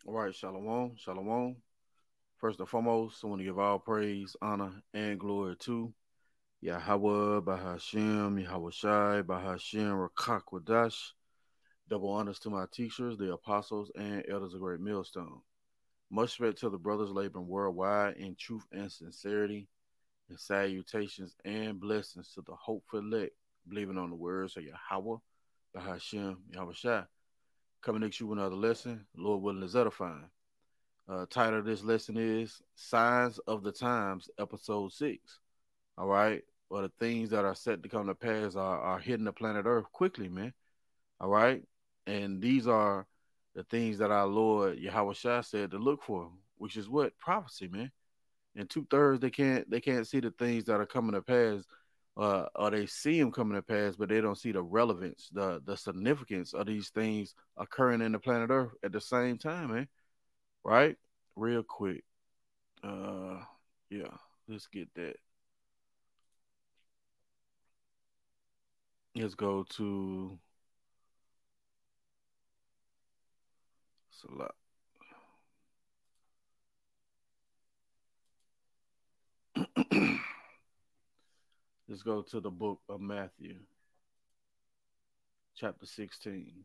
All right, shalom, shalom. First and foremost, I want to give all praise, honor, and glory to Yahawah, bahasham, Yahawashi, bahasham, Rawchaa Qadash. Double honors to my teachers, the apostles, and elders of Great Millstone. Much respect to the brothers laboring worldwide in truth and sincerity, and salutations and blessings to the hopeful elect, believing on the words of Yahawah, bahasham, Yahawashi. Coming next you with another lesson, Lord willing is edifying. Title of this lesson is Signs of the Times, Episode 6. All right. Well, the things that are set to come to pass are hitting the planet Earth quickly, man. All right. And these are the things that our Lord Yahawashi said to look for, which is what? Prophecy, man. And two-thirds they can't see the things that are coming to pass, or they see them coming to pass, but they don't see the relevance, the significance of these things occurring in the planet Earth at the same time, man. Right? Real quick. Uh, yeah, let's get that. Let's go to Salah. Let's go to the book of Matthew, chapter 16.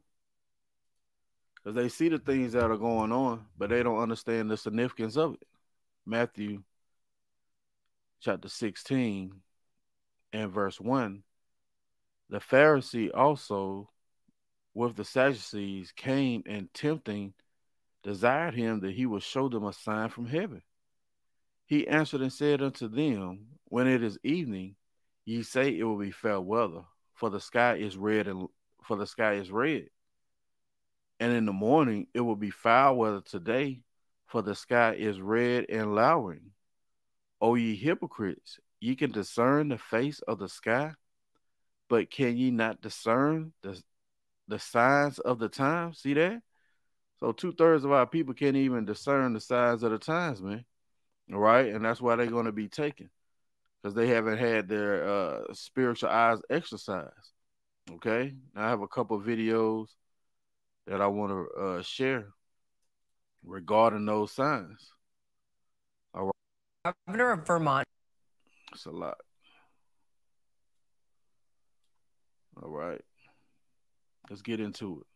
Because they see the things that are going on, but they don't understand the significance of it. Matthew, chapter 16, and verse 1. The Pharisee also with the Sadducees came and tempting desired him that he would show them a sign from heaven. He answered and said unto them, When it is evening, ye say it will be fair weather, for the sky is red and for the sky is red. And in the morning it will be foul weather today, for the sky is red and lowering. O ye hypocrites, ye can discern the face of the sky, but can ye not discern the signs of the times? See that? So two-thirds of our people can't even discern the signs of the times, man. All right, and that's why they're going to be taken because they haven't had their spiritual eyes exercised. Okay, now I have a couple of videos that I want to share regarding those signs. All right, Governor of Vermont. it's a lot. All right, let's get into it.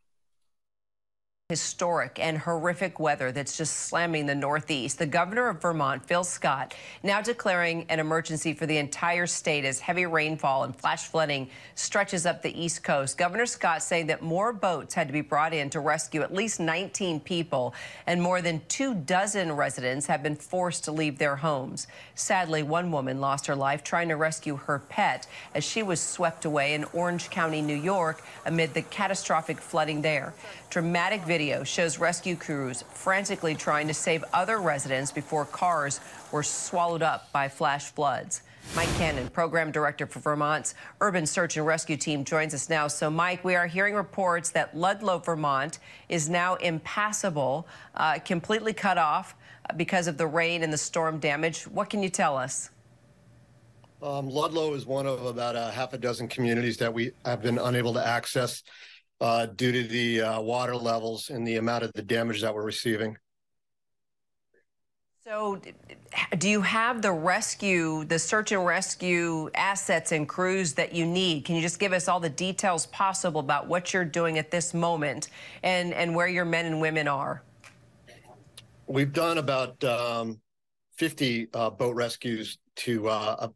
Historic and horrific weather that's just slamming the Northeast. The governor of Vermont, Phil Scott, now declaring an emergency for the entire state as heavy rainfall and flash flooding stretches up the East Coast. Governor Scott saying that more boats had to be brought in to rescue at least 19 people, and more than 24 residents have been forced to leave their homes. Sadly, one woman lost her life trying to rescue her pet as she was swept away in Orange County, New York, amid the catastrophic flooding there. Dramatic video shows rescue crews frantically trying to save other residents before cars were swallowed up by flash floods. Mike Cannon, program director for Vermont's Urban Search and Rescue Team, joins us now. So, Mike, we are hearing reports that Ludlow, Vermont, is now impassable, completely cut off because of the rain and the storm damage. What can you tell us? Ludlow is one of about a half a dozen communities that we have been unable to access due to the water levels and the amount of the damage that we're receiving. So do you have the search and rescue assets and crews that you need? Can you just give us all the details possible about what you're doing at this moment and where your men and women are? We've done about 50 boat rescues to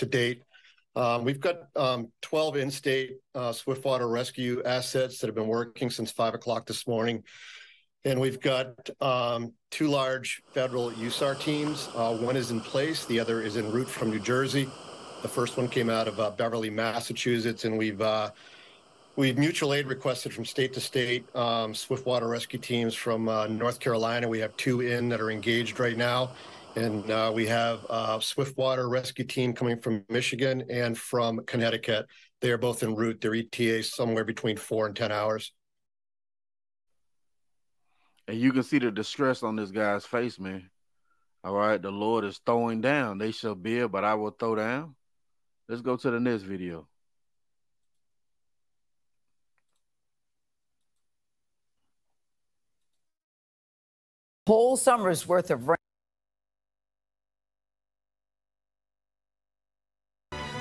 date. We've got 12 in-state swiftwater rescue assets that have been working since 5 o'clock this morning. And we've got 2 large federal USAR teams. One is in place. The other is en route from New Jersey. The first one came out of Beverly, Massachusetts, and we've mutual aid requested from state to state. Swiftwater rescue teams from North Carolina. We have 2 in that are engaged right now. And we have a Swiftwater rescue team coming from Michigan and from Connecticut. They are both en route. Their ETA is somewhere between 4 and 10 hours. And you can see the distress on this guy's face, man. All right, the Lord is throwing down. They shall build, but I will throw down. Let's go to the next video. Whole summer's worth of rain.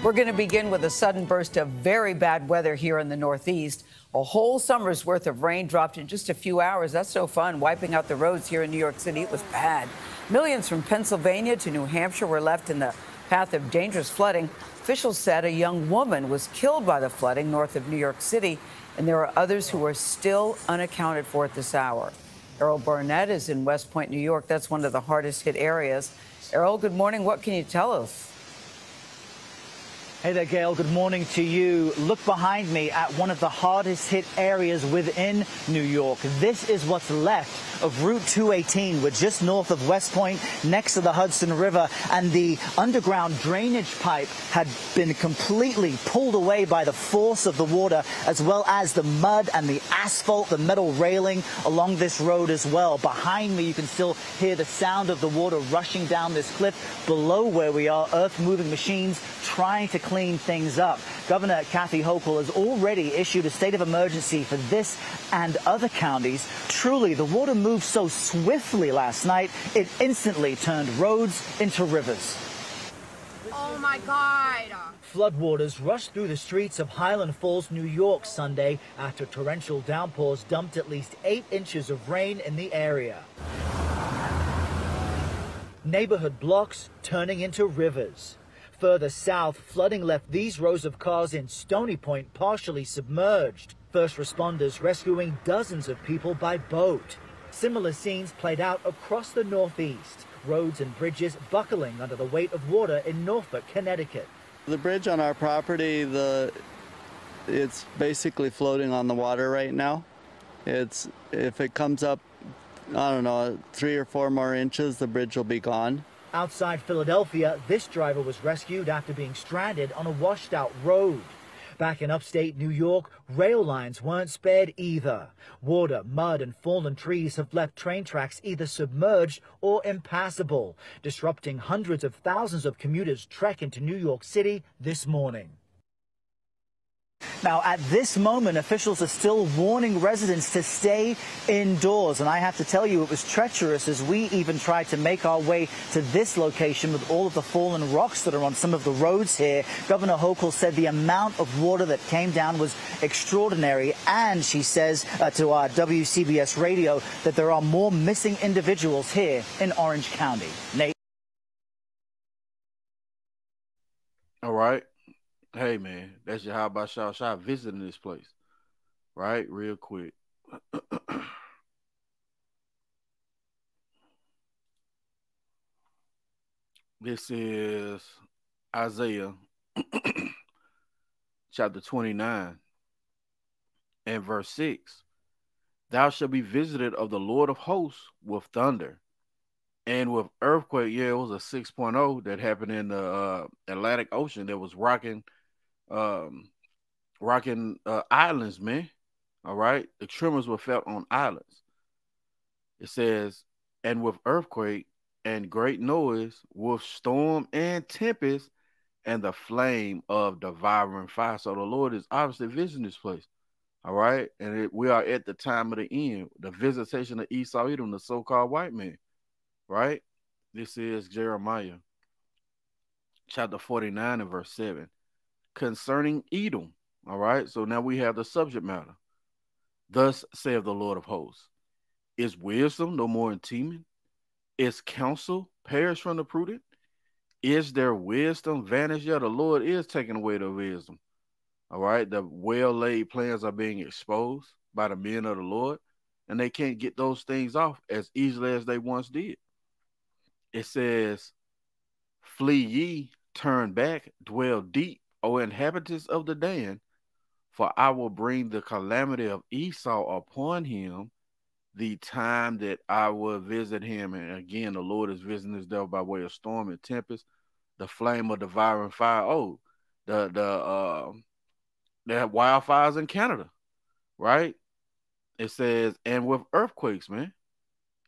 We're going to begin with a sudden burst of very bad weather here in the Northeast. A whole summer's worth of rain dropped in just a few hours. That's no fun. Wiping out the roads here in New York City, it was bad. Millions from Pennsylvania to New Hampshire were left in the path of dangerous flooding. Officials said a young woman was killed by the flooding north of New York City, and there are others who are still unaccounted for at this hour. Errol Barnett is in West Point, New York. That's one of the hardest hit areas. Errol, good morning. What can you tell us? Hey there, Gail. Good morning to you. Look behind me at one of the hardest hit areas within New York. This is what's left of Route 218. We're just north of West Point, next to the Hudson River, and the underground drainage pipe had been completely pulled away by the force of the water, as well as the mud and the asphalt, the metal railing along this road as well. Behind me, you can still hear the sound of the water rushing down this cliff. Below where we are, earth-moving machines trying to clean things up. Governor Kathy Hochul has already issued a state of emergency for this and other counties. Truly, the water moved so swiftly last night, it instantly turned roads into rivers. Oh my God! Floodwaters rushed through the streets of Highland Falls, New York Sunday after torrential downpours dumped at least 8 inches of rain in the area. Neighborhood blocks turning into rivers. Further south, flooding left these rows of cars in Stony Point partially submerged. First responders rescuing dozens of people by boat. Similar scenes played out across the Northeast. Roads and bridges buckling under the weight of water in Norfolk, Connecticut. The bridge on our property, it's basically floating on the water right now. If it comes up, I don't know, 3 or 4 more inches, the bridge will be gone. Outside Philadelphia, this driver was rescued after being stranded on a washed-out road. Back in upstate New York, rail lines weren't spared either. Water, mud, and fallen trees have left train tracks either submerged or impassable, disrupting hundreds of thousands of commuters' trek into New York City this morning. Now, at this moment, officials are still warning residents to stay indoors. And I have to tell you, it was treacherous as we even tried to make our way to this location with all of the fallen rocks that are on some of the roads here. Governor Hochul said the amount of water that came down was extraordinary. And she says to our WCBS radio that there are more missing individuals here in Orange County. Nate? All right. Hey, man, that's Yahawashi visiting this place, right? Real quick. This is Isaiah chapter 29 and verse 6. Thou shalt be visited of the Lord of hosts with thunder and with earthquake. Yeah, it was a 6.0 that happened in the Atlantic Ocean that was rocking islands, man. All right, the tremors were felt on islands. It says, and with earthquake and great noise, with storm and tempest, and the flame of devouring fire. So the Lord is obviously visiting this place. All right, and we are at the time of the end, the visitation of Esau, Edom, the so-called white man. Right, this is Jeremiah chapter 49 and verse 7. Concerning Edom. All right. So now we have the subject matter. Thus saith the Lord of hosts. Is wisdom no more in teeming? Is counsel perished from the prudent? Is their wisdom vanished? Yeah, the Lord is taking away the wisdom. All right. The well-laid plans are being exposed by the men of the Lord, and they can't get those things off as easily as they once did. It says, flee ye, turn back, dwell deep, O inhabitants of the Dan, for I will bring the calamity of Esau upon him, the time that I will visit him. And again, the Lord is visiting this devil by way of storm and tempest, the flame of devouring fire. Oh, they have wildfires in Canada, right? It says, and with earthquakes, man.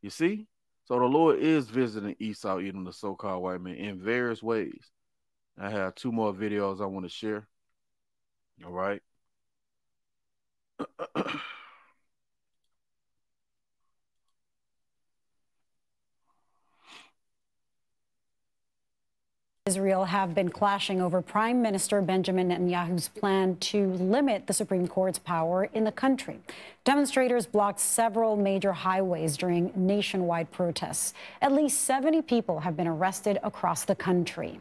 You see? So the Lord is visiting Esau, Edom, the so-called white man, in various ways. I have 2 more videos I want to share. All right. Israel have been clashing over Prime Minister Benjamin Netanyahu's plan to limit the Supreme Court's power in the country. Demonstrators blocked several major highways during nationwide protests. At least 70 people have been arrested across the country.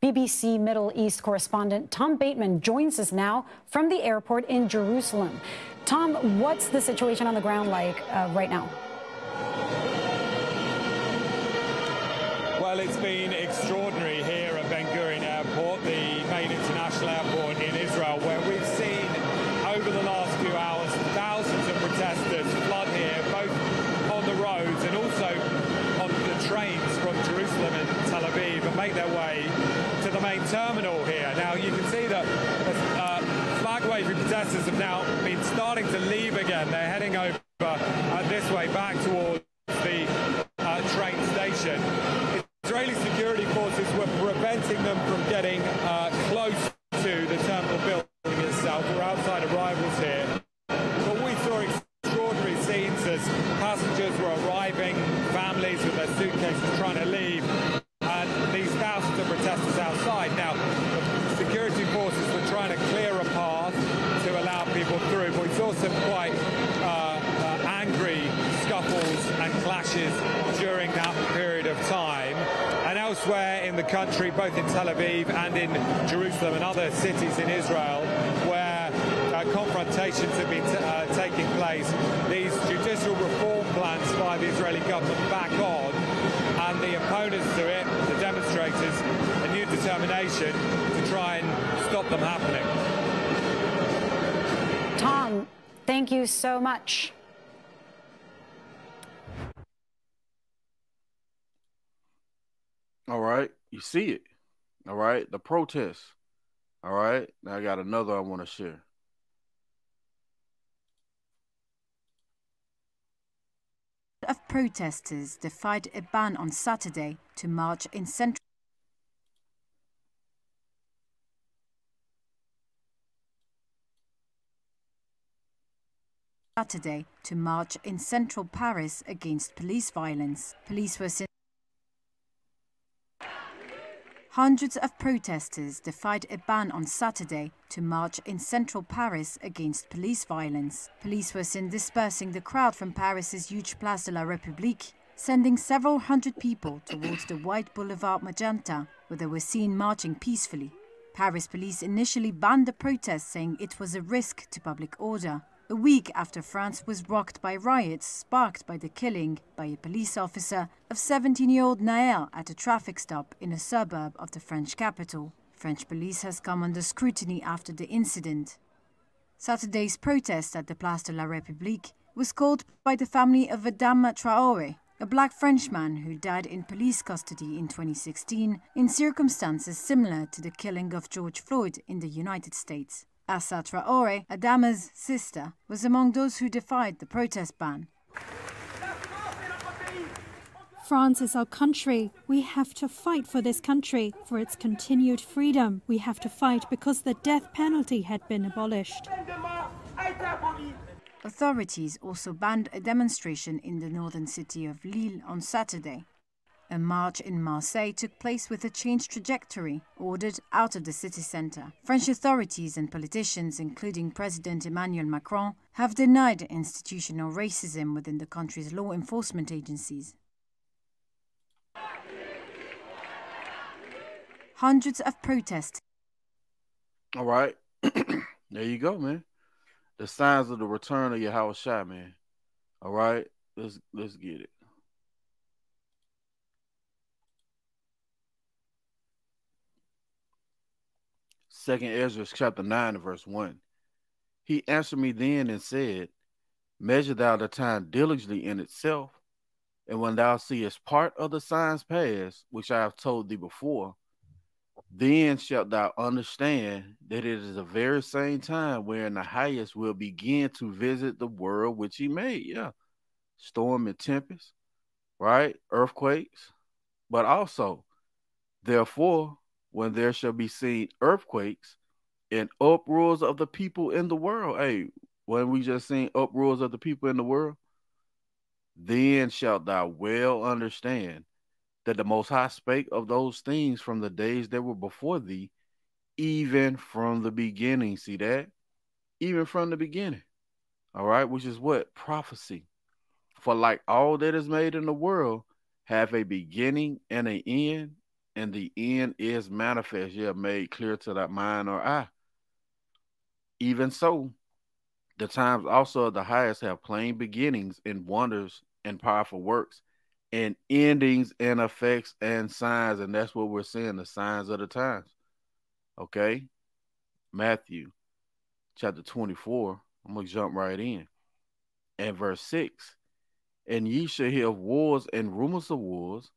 BBC Middle East correspondent Tom Bateman joins us now from the airport in Jerusalem. Tom, what's the situation on the ground like right now? Well, it's been extraordinary here at Ben Gurion Airport, the main international airport in Israel, where we've seen over the last few hours thousands of protesters flood here, both on the roads and also on the trains from Jerusalem and Tel Aviv, and make their way to the main terminal here. Now, you can see that flag-waving protesters have now been starting to leave again. They're heading over this way back towards the train station. Israeli security forces were preventing them from getting close to the terminal building itself. We're outside arrivals here. But we saw extraordinary scenes as passengers were arriving, families with their suitcases trying to leave, and these thousands of protesters outside. Now, the security forces were trying to clear a path to allow people through, but we saw some quite angry scuffles and clashes during that period of time. And elsewhere in the country, both in Tel Aviv and in Jerusalem and other cities in Israel, where confrontations have been taking place, these judicial reform plans by the Israeli government back on, and the opponents to it, the demonstrators, a new determination to try and stop them happening. Tom, thank you so much. All right, you see it. All right, the protests. All right, now I got another I want to share. Of protesters defied a ban on Saturday to march in central Paris against police violence. Police were seen. Hundreds of protesters defied a ban on Saturday to march in central Paris against police violence. Police were seen dispersing the crowd from Paris's huge Place de la République, sending several hundred people towards the white Boulevard Magenta, where they were seen marching peacefully. Paris police initially banned the protest, saying it was a risk to public order. A week after France was rocked by riots sparked by the killing by a police officer of 17-year-old Naël at a traffic stop in a suburb of the French capital. French police has come under scrutiny after the incident. Saturday's protest at the Place de la République was called by the family of Adama Traoré, a black Frenchman who died in police custody in 2016 in circumstances similar to the killing of George Floyd in the United States. Assa Traoré, Adama's sister, was among those who defied the protest ban. France is our country. We have to fight for this country, for its continued freedom. We have to fight because the death penalty had been abolished. Authorities also banned a demonstration in the northern city of Lille on Saturday. A march in Marseille took place with a changed trajectory, ordered out of the city centre. French authorities and politicians, including President Emmanuel Macron, have denied institutional racism within the country's law enforcement agencies. Hundreds of protests. All right. There you go, man. The signs of the return of Yahawashi, man. All right. Let's get it. Second Ezra chapter 9 verse 1. He answered me then and said, measure thou the time diligently in itself, and when thou seest part of the signs pass, which I have told thee before, then shalt thou understand that it is the very same time wherein the highest will begin to visit the world which he made. Yeah. Storm and tempest, right? Earthquakes. But also, therefore, when there shall be seen earthquakes and uproars of the people in the world. Hey, when we just seen uproars of the people in the world, then shalt thou well understand that the Most High spake of those things from the days that were before thee, even from the beginning. See that? Even from the beginning. All right, which is what? Prophecy. For like all that is made in the world have a beginning and an end, and the end is manifest, yeah, made clear to that mind or eye. Even so, the times also of the highest have plain beginnings and wonders and powerful works and endings and effects and signs. And that's what we're seeing, the signs of the times. Okay? Matthew chapter 24. I'm going to jump right in. And verse 6. And ye shall hear of wars and rumors of wars.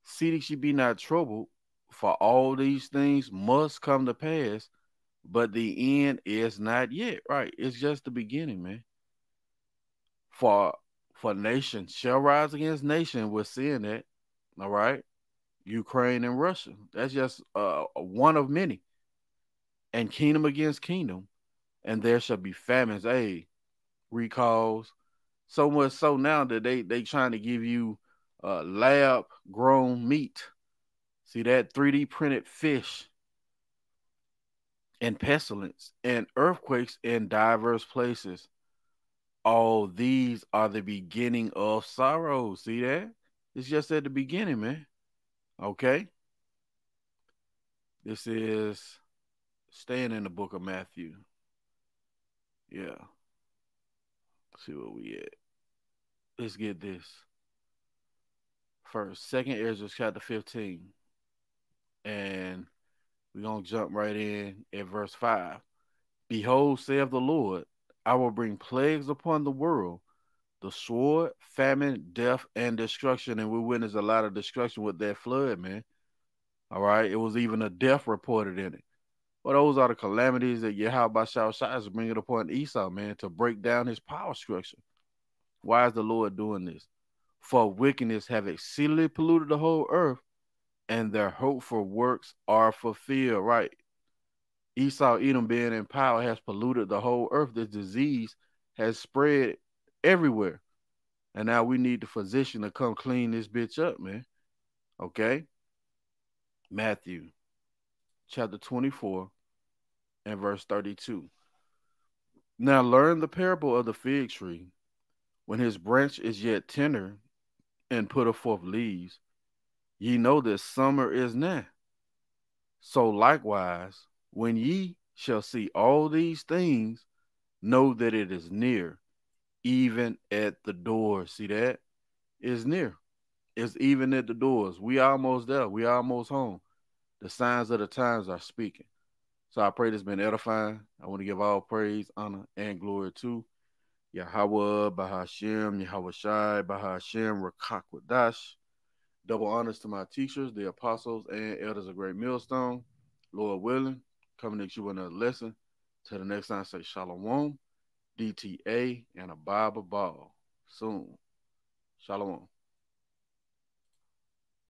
See that ye be not troubled, for all these things must come to pass, but the end is not yet. Right? It's just the beginning, man. For nation shall rise against nation. We're seeing that. All right. Ukraine and Russia. That's just one of many. And kingdom against kingdom. And there shall be famines, recalls. So much so now that they trying to give you lab grown meat. See that 3D printed fish and pestilence and earthquakes in diverse places. All these are the beginning of sorrow. See that? It's just at the beginning, man. Okay. This is staying in the book of Matthew. Yeah. Let's see where we at. Let's get this. First, 2nd Ezra chapter 15. And we're going to jump right in at verse 5. Behold, saith the Lord, I will bring plagues upon the world, the sword, famine, death, and destruction. And we witnessed a lot of destruction with that flood, man. All right. It was even a death reported in it. But those are the calamities that Yahawashi is bringing upon Esau, man, to break down his power structure. Why is the Lord doing this? For wickedness have exceedingly polluted the whole earth, and their hopeful works are fulfilled. Right. Esau, Edom being in power, has polluted the whole earth. This disease has spread everywhere. And now we need the physician to come clean this bitch up, man. Okay? Matthew chapter 24 and verse 32. Now learn the parable of the fig tree. When his branch is yet tender and putteth forth leaves, ye know that summer is nigh. So likewise, when ye shall see all these things, know that it is near, even at the door. See that? It's near. It's even at the doors. We almost there. We almost home. The signs of the times are speaking. So I pray this has been edifying. I want to give all praise, honor, and glory to Yahawah, bahasham, Yahawashi, bahasham, Rawchaa Qadash. Double honors to my teachers, the apostles, and elders of Great Millstone. Lord willing, coming at you another lesson. Till the next time, say Shalom, DTA, and a Bible ball. Soon. Shalom.